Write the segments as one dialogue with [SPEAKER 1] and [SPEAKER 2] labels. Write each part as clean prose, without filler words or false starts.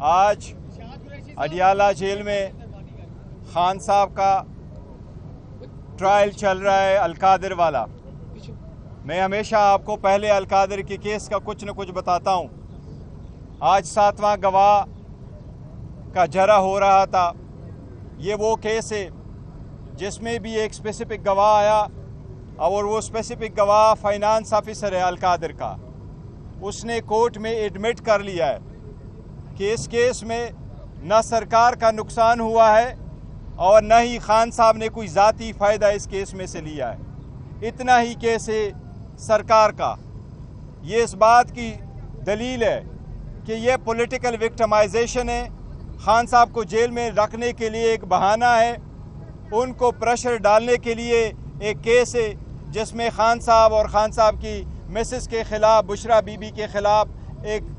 [SPEAKER 1] आज अडियाला जेल में खान साहब का ट्रायल चल रहा है अलकादिर वाला। मैं हमेशा आपको पहले अलकादिर के केस का कुछ न कुछ बताता हूँ। आज 7वां गवाह का जरा हो रहा था। ये वो केस है जिसमें भी एक स्पेसिफिक गवाह आया और वो स्पेसिफिक गवाह फाइनेंस ऑफिसर है अलकादिर का। उसने कोर्ट में एडमिट कर लिया है कि इस केस में न सरकार का नुकसान हुआ है और न ही खान साहब ने कोई ज़ाती फ़ायदा इस केस में से लिया है। इतना ही केस है सरकार का। ये इस बात की दलील है कि ये पॉलिटिकल विक्टिमाइजेशन है। खान साहब को जेल में रखने के लिए एक बहाना है, उनको प्रेशर डालने के लिए एक केस है जिसमें खान साहब और खान साहब की मिसेस के ख़िलाफ़, बुशरा बीबी के ख़िलाफ़ एक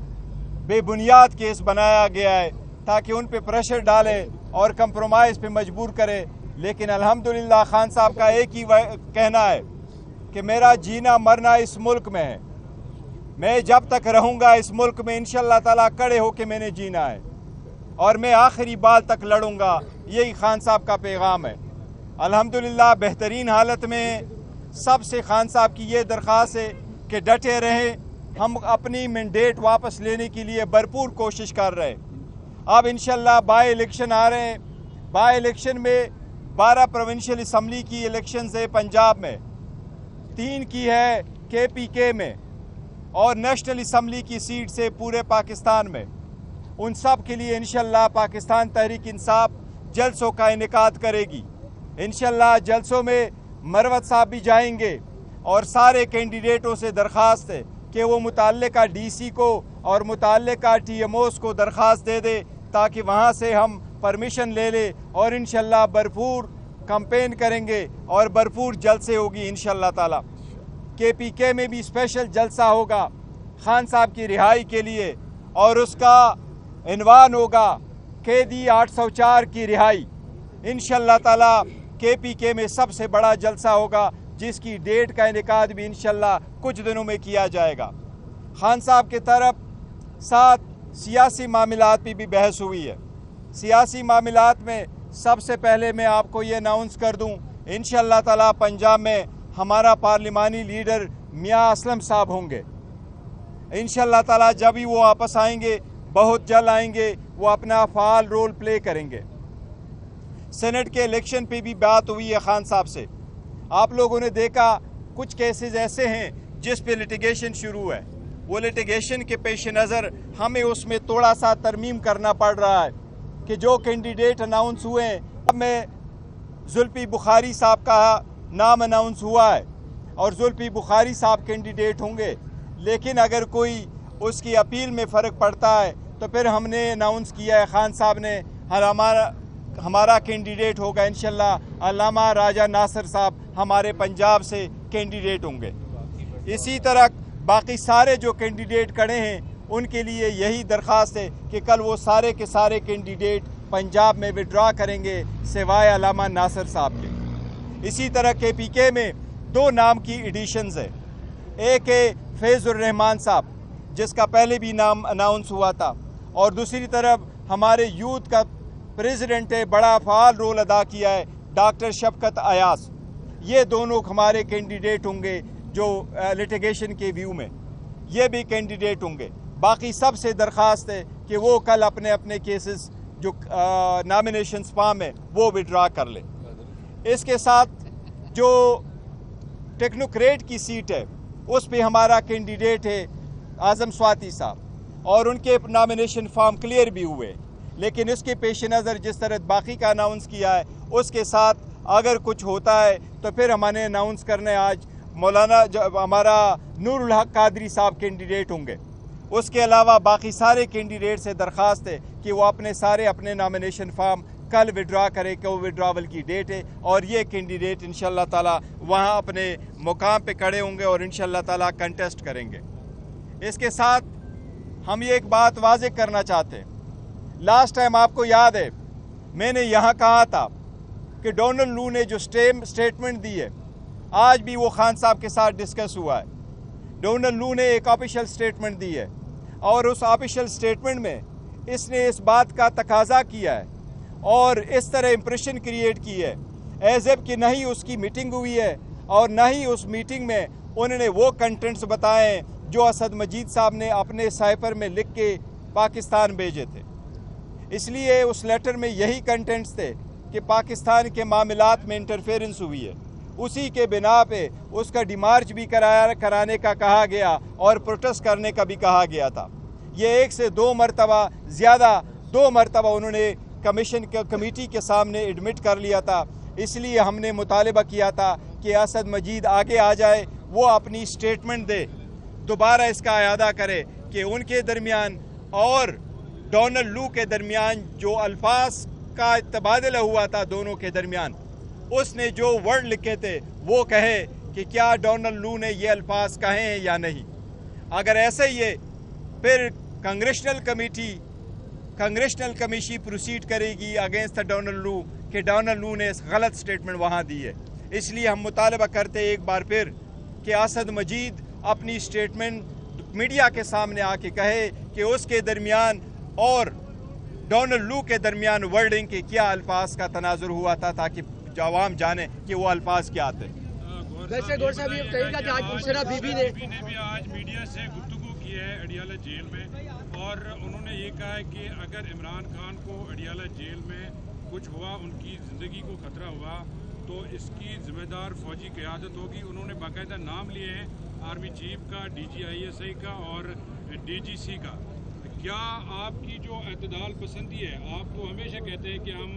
[SPEAKER 1] बेबुनियाद केस बनाया गया है ताकि उन पे प्रेशर डाले और कंप्रोमाइज़ पे मजबूर करे। लेकिन अल्हम्दुलिल्लाह खान साहब का एक ही कहना है कि मेरा जीना मरना इस मुल्क में है। मैं जब तक रहूँगा इस मुल्क में इंशाअल्लाह ताला कड़े होके मैंने जीना है और मैं आखिरी बाल तक लड़ूंगा। यही खान साहब का पैगाम है। अल्हम्दुलिल्लाह बेहतरीन हालत में सबसे खान साहब की ये दरख्वास्त है कि डटे रहें। हम अपनी मैंडेट वापस लेने के लिए भरपूर कोशिश कर रहे हैं। अब इंशाअल्लाह बाई इलेक्शन आ रहे हैं। बाई इलेक्शन में 12 प्रोविंशियल असम्बली की इलेक्शंस है पंजाब में, 3 की है KPK में और नेशनल असम्बली की सीट से पूरे पाकिस्तान में। उन सब के लिए इंशाअल्लाह पाकिस्तान तहरीक इंसाफ जलसों का इनेकाद करेगी। इंशाअल्लाह जलसों में मरवत साहब भी जाएंगे और सारे कैंडिडेटों से दरख्वास्त है कि वो मुताल्लिका DC को और मुताल्लिका TMOs को दरख्वास्त दे दे ताकि वहाँ से हम परमिशन ले ले और इंशाअल्लाह भरपूर कैंपेन करेंगे और भरपूर जलसे होगी इंशाअल्लाह ताला। KPK में भी स्पेशल जलसा होगा खान साहब की रिहाई के लिए और उसका इन्वान होगा कैदी 804 की रिहाई। इंशाअल्लाह ताला KPK में सबसे बड़ा जलसा होगा जिसकी डेट का इनेकाद भी इंशाअल्लाह कुछ दिनों में किया जाएगा। खान साहब के तरफ साथ सियासी मामलात पे भी बहस हुई है। सियासी मामलात में सबसे पहले मैं आपको ये अनाउंस कर दूं, इंशाअल्लाह ताला पंजाब में हमारा पार्लिमानी लीडर मियां असलम साहब होंगे। इंशाअल्लाह ताला जब भी वो वापस आएंगे, बहुत जल्द आएंगे, वो अपना फ़ाल रोल प्ले करेंगे। सेनेट के इलेक्शन पे भी बात हुई है खान साहब से। आप लोगों ने देखा कुछ केसेस ऐसे हैं जिस पे लिटिगेशन शुरू है। वो लिटिगेशन के पेश नज़र हमें उसमें थोड़ा सा तरमीम करना पड़ रहा है कि जो कैंडिडेट अनाउंस हुए हैं, अब में जुल्फी बुखारी साहब का नाम अनाउंस हुआ है और जुल्फी बुखारी साहब कैंडिडेट होंगे। लेकिन अगर कोई उसकी अपील में फ़र्क पड़ता है तो फिर हमने अनाउंस किया है, खान साहब ने हमारा कैंडिडेट होगा इंशाअल्लाह अल्लामा राजा नासिर साहब हमारे पंजाब से कैंडिडेट होंगे। इसी तरह बाकी सारे जो कैंडिडेट खड़े हैं उनके लिए यही दरख्वास्त है कि कल वो सारे के सारे कैंडिडेट पंजाब में विड्रॉ करेंगे सिवाय अल्लामा नासिर साहब के। इसी तरह KPK में 2 नाम की एडिशंस है। एक है फैज़ुर रहमान साहब जिसका पहले भी नाम अनाउंस हुआ था और दूसरी तरफ हमारे यूथ का प्रेसिडेंट है, बड़ा फ़ाल रोल अदा किया है, डॉक्टर शफकत अयास। ये दोनों हमारे कैंडिडेट होंगे जो लिटिगेशन के व्यू में ये भी कैंडिडेट होंगे। बाकी सबसे दरख्वास्त है कि वो कल अपने अपने केसेस जो नॉमिनेशन फॉर्म है वो विड्रॉ कर ले। इसके साथ जो टेक्नोक्रेट की सीट है उस पे हमारा कैंडिडेट है आज़म स्वाति साहब और उनके नॉमिनेशन फॉर्म क्लियर भी हुए। लेकिन इसके पेश नज़र जिस तरह बाकी का अनाउंस किया है उसके साथ अगर कुछ होता है तो फिर हमने अनाउंस करने आज मौलाना हमारा नूरुल हक कादरी साहब कैंडिडेट होंगे। उसके अलावा बाकी सारे कैंडिडेट से दरख्वास्त है कि वो अपने नॉमिनेशन फॉर्म कल विड्रॉ करे कि वो विड्रॉवल की डेट है और ये कैंडिडेट इंशाअल्लाह ताला वहाँ अपने मुकाम पे खड़े होंगे और इंशाअल्लाह ताला कंटेस्ट करेंगे। इसके साथ हम ये एक बात वाज़ेह करना चाहते हैं। लास्ट टाइम आपको याद है मैंने यहाँ कहा था कि डोनाल्ड लू ने जो स्टेटमेंट दी है आज भी वो खान साहब के साथ डिस्कस हुआ है। डोनाल्ड लू ने एक ऑफिशियल स्टेटमेंट दी है और उस ऑफिशियल स्टेटमेंट में इसने इस बात का तकाजा किया है और इस तरह इम्प्रेशन क्रिएट की है एज एफ कि न ही उसकी मीटिंग हुई है और न ही उस मीटिंग में उन्होंने वो कंटेंट्स बताए जो असद मजीद साहब ने अपने साइफर में लिख के पाकिस्तान भेजे थे। इसलिए उस लेटर में यही कंटेंट्स थे कि पाकिस्तान के मामलात में इंटरफेरेंस हुई है। उसी के बिना पे उसका डिमार्च भी कराने का कहा गया और प्रोटेस्ट करने का भी कहा गया था। ये 1 से 2 मरतबा ज़्यादा 2 मरतबा उन्होंने कमेटी के सामने एडमिट कर लिया था। इसलिए हमने मुतालिबा किया था कि असद मजीद आगे आ जाए, वो अपनी स्टेटमेंट दे, दोबारा इसका अयादा करे कि उनके दरमियान और डोनाल्ड लू के दरमियान जो अल्फाज का तबादला हुआ था दोनों के दरमियान, उसने जो वर्ड लिखे थे वो कहे कि क्या डोनाल्ड लू ने ये अल्फाज कहे हैं या नहीं। अगर ऐसे ही है फिर कांग्रेशनल कमेटी प्रोसीड करेगी अगेंस्ट डोनाल्ड लू कि डोनाल्ड लू ने गलत स्टेटमेंट वहाँ दी है। इसलिए हम मुतालबा करते एक बार फिर कि असद मजीद अपनी स्टेटमेंट मीडिया के सामने आके कहे कि उसके दरमियान और डोनाल्ड लू के दरमियान वर्डिंग के क्या अल्फाज का तनाजुर हुआ था, ताकि आवाम जाने कि वो अल्फाज क्या थे।
[SPEAKER 2] वैसे गौर साहब ये बताइएगा कि आज बुशरा बीबी ने
[SPEAKER 3] भी आज मीडिया से गुफ्तगू की है अडियाला जेल में, और उन्होंने ये कहा है कि अगर इमरान खान को अडियाला जेल में कुछ हुआ, उनकी ज़िंदगी को खतरा हुआ, तो इसकी ज़िम्मेदार फौजी क़यादत होगी। उन्होंने बाकायदा नाम लिए हैं आर्मी चीफ का, DGISI का और DGC का। क्या आपकी जो एतदाल पसंदी है, आप तो हमेशा कहते हैं कि हम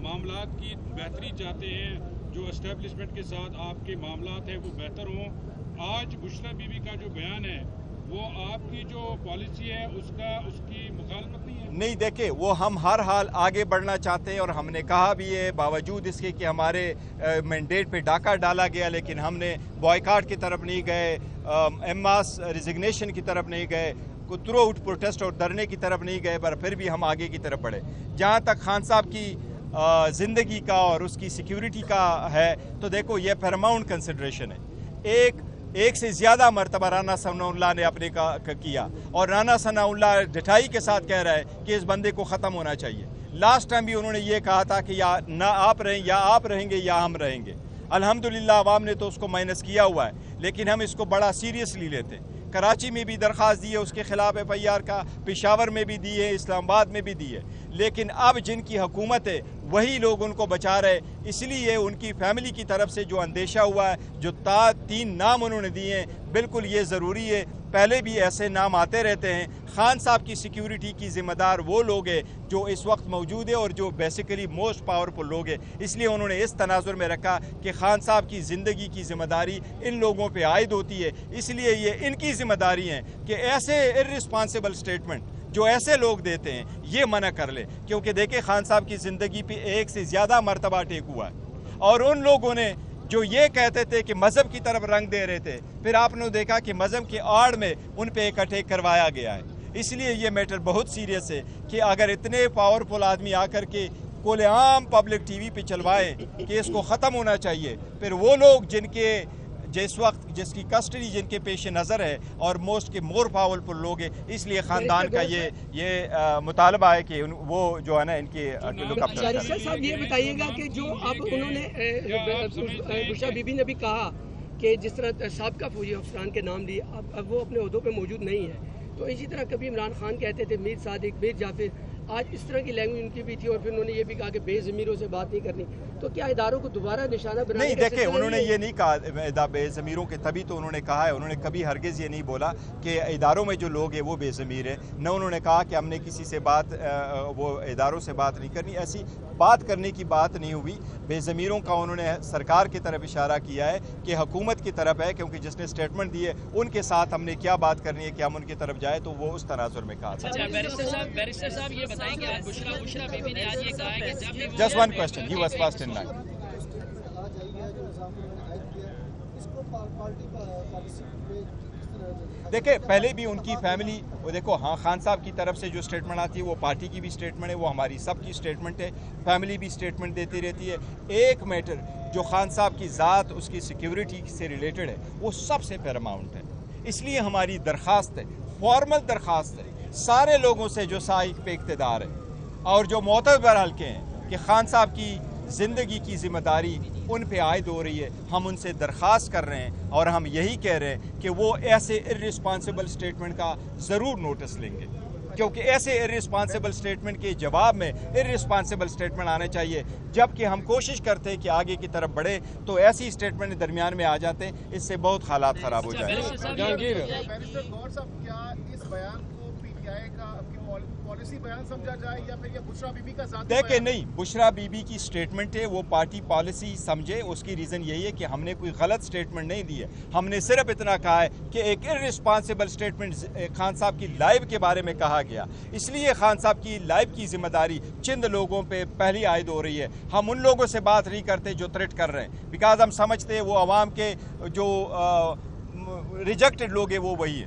[SPEAKER 3] मामलात की बेहतरी चाहते हैं, जो एस्टेब्लिशमेंट के साथ आपके मामलात हैं वो बेहतर हों। आज बुशरा बीबी का जो बयान है वो आपकी जो पॉलिसी है उसकी मुखालफत नहीं है?
[SPEAKER 1] नहीं, देखे वो हम हर हाल आगे बढ़ना चाहते हैं और हमने कहा भी है, बावजूद इसके कि हमारे मैंडेट पे डाका डाला गया, लेकिन हमने बॉयकाट की तरफ नहीं गए, एमास रिजिग्नेशन की तरफ नहीं गए, थ्रू आउट प्रोटेस्ट और धरने की तरफ नहीं गए, पर फिर भी हम आगे की तरफ बढ़े। जहाँ तक खान साहब की ज़िंदगी का और उसकी सिक्योरिटी का है, तो देखो ये पैरामाउंट कंसिडरेशन है। एक से ज़्यादा मरतबा राना सनाउल्लाह ने अपने का किया, और राना सनाउल्लाह ढिठाई के साथ कह रहा है कि इस बंदे को ख़त्म होना चाहिए। लास्ट टाइम भी उन्होंने ये कहा था कि या ना आप रहें, या आप रहेंगे या हम रहेंगे। अल्हम्दुलिल्लाह अवाम ने तो उसको माइनस किया हुआ है, लेकिन हम इसको बड़ा सीरियसली लेते हैं। कराची में भी दरख्वास्त दी है उसके ख़िलाफ़ FIR का, पेशावर में भी दी है, इस्लामाबाद में भी दी है, लेकिन अब जिनकी हुकूमत है वही लोग उनको बचा रहे। इसलिए उनकी फैमिली की तरफ से जो अंदेशा हुआ है, जो 3 नाम उन्होंने दिए हैं, बिल्कुल ये ज़रूरी है। पहले भी ऐसे नाम आते रहते हैं। खान साहब की सिक्योरिटी की ज़िम्मेदार वो लोग हैं जो इस वक्त मौजूद है और जो बेसिकली मोस्ट पावरफुल लोग हैं। इसलिए उन्होंने इस तनाजुर में रखा कि खान साहब की ज़िंदगी की ज़िम्मेदारी इन लोगों पे आयद होती है। इसलिए ये इनकी ज़िम्मेदारी है कि ऐसे इर्रिस्पॉन्सिबल स्टेटमेंट जो ऐसे लोग देते हैं ये मना कर ले, क्योंकि देखें खान साहब की ज़िंदगी पे 1 से ज़्यादा मरतबा अटैक हुआ है, और उन लोगों ने जो ये कहते थे कि मज़हब की तरफ रंग दे रहे थे, फिर आपने देखा कि मज़हब की आड़ में उन पे एक अटैक करवाया गया है। इसलिए ये मैटर बहुत सीरियस है कि अगर इतने पावरफुल आदमी आकर के खुलेआम पब्लिक TV पे चलवाएं कि इसको ख़त्म होना चाहिए, फिर वो लोग जिसकी कस्टडी जिनके पेश नज़र है और मोस्ट के मोर पावरफुल लोग हैं, इसलिए ख़ानदान का ये मुतालबा है कि वो जो है ना इनकी लुकअप करें।
[SPEAKER 2] साहब ये बताइएगा कि जो अब उन्होंने बुशरा बीबी ने भी कहा कि जिस तरह साबिका फौजी अफसरान के नाम लिए, अब वो अपने ओहदों पे मौजूद नहीं है, तो इसी तरह कभी इमरान खान कहते थे मीर सादिक, मीर जाफिर, आज इस तरह की लैंग्वेज उनकी भी थी, और फिर उन्होंने ये भी कहा कि बेज़मीरों से बात नहीं करनी। तो क्या इदारों को दोबारा निशाना बनाने
[SPEAKER 1] नहीं, देखे उन्होंने ये नहीं कहा बेज़मीरों के, तभी तो उन्होंने कहा है, उन्होंने कभी हरगिज़ ये नहीं बोला कि इदारों में जो लोग हैं वो बेज़मीर है। न उन्होंने कहा कि हमने किसी से वो इदारों से बात नहीं करनी, ऐसी बात करने की बात नहीं हुई। बेज़मीरों का उन्होंने सरकार की तरफ इशारा किया है कि हुकूमत की तरफ है, क्योंकि जिसने स्टेटमेंट दी है उनके साथ हमने क्या बात करनी है कि हम उनकी तरफ जाए, तो वो उस तनाजुर में कहा।
[SPEAKER 4] बैरिस्टर साहब ये बताएं कि आज बुशरा बीबी ने आज ये कहा है कि जब
[SPEAKER 1] just one question, he was first in line. देखिए पहले भी उनकी फैमिली, वो देखो, हाँ, खान साहब की तरफ से जो स्टेटमेंट आती है वो पार्टी की भी स्टेटमेंट है, वो हमारी सब की स्टेटमेंट है, फैमिली भी स्टेटमेंट देती रहती है। एक मैटर जो खान साहब की ज़ात, उसकी सिक्योरिटी से रिलेटेड है, वो सबसे पैरामाउंट है। इसलिए हमारी दरख्वास्त है, फॉर्मल दरख्वास्त है, सारे लोगों से जो साइक पे इक़्तिदार है और जो मोतबर हल्के हैं कि खान साहब की ज़िंदगी की ज़िम्मेदारी उन पे आयद हो रही है, हम उनसे दरख्वास्त कर रहे हैं और हम यही कह रहे हैं कि वो ऐसे इर्रिस्पॉन्सिबल स्टेटमेंट का ज़रूर नोटिस लेंगे, क्योंकि ऐसे इर्रिस्पॉन्सिबल स्टेटमेंट के जवाब में इर्रिस्पॉन्सिबल स्टेटमेंट आने चाहिए। जबकि हम कोशिश करते हैं कि आगे की तरफ बढ़े तो ऐसी स्टेटमेंट दरमियान में आ जाते हैं, इससे बहुत हालात ख़राब हो जाएंगे।
[SPEAKER 3] जहांगीर
[SPEAKER 5] बैरिस्टर गौर साहब, क्या इस बयान को पीटीआई का आपकी पॉलिसी बयान समझा जाए या फिर ये बुशरा बीबी का ज़ाती
[SPEAKER 1] देखें,
[SPEAKER 5] बयान?
[SPEAKER 1] नहीं, बुशरा बीबी की स्टेटमेंट है, वो पार्टी पॉलिसी समझे। उसकी रीज़न यही है कि हमने कोई गलत स्टेटमेंट नहीं दी है, हमने सिर्फ इतना कहा है कि एक इर्रिस्पॉन्सिबल स्टेटमेंट खान साहब की लाइफ के बारे में कहा गया, इसलिए खान साहब की लाइफ की जिम्मेदारी चंद लोगों पे पहली आयद हो रही है। हम उन लोगों से बात नहीं करते जो थ्रेट कर रहे हैं, बिकॉज हम समझते हैं वो अवाम के जो रिजेक्टेड लोग हैं वो वही है।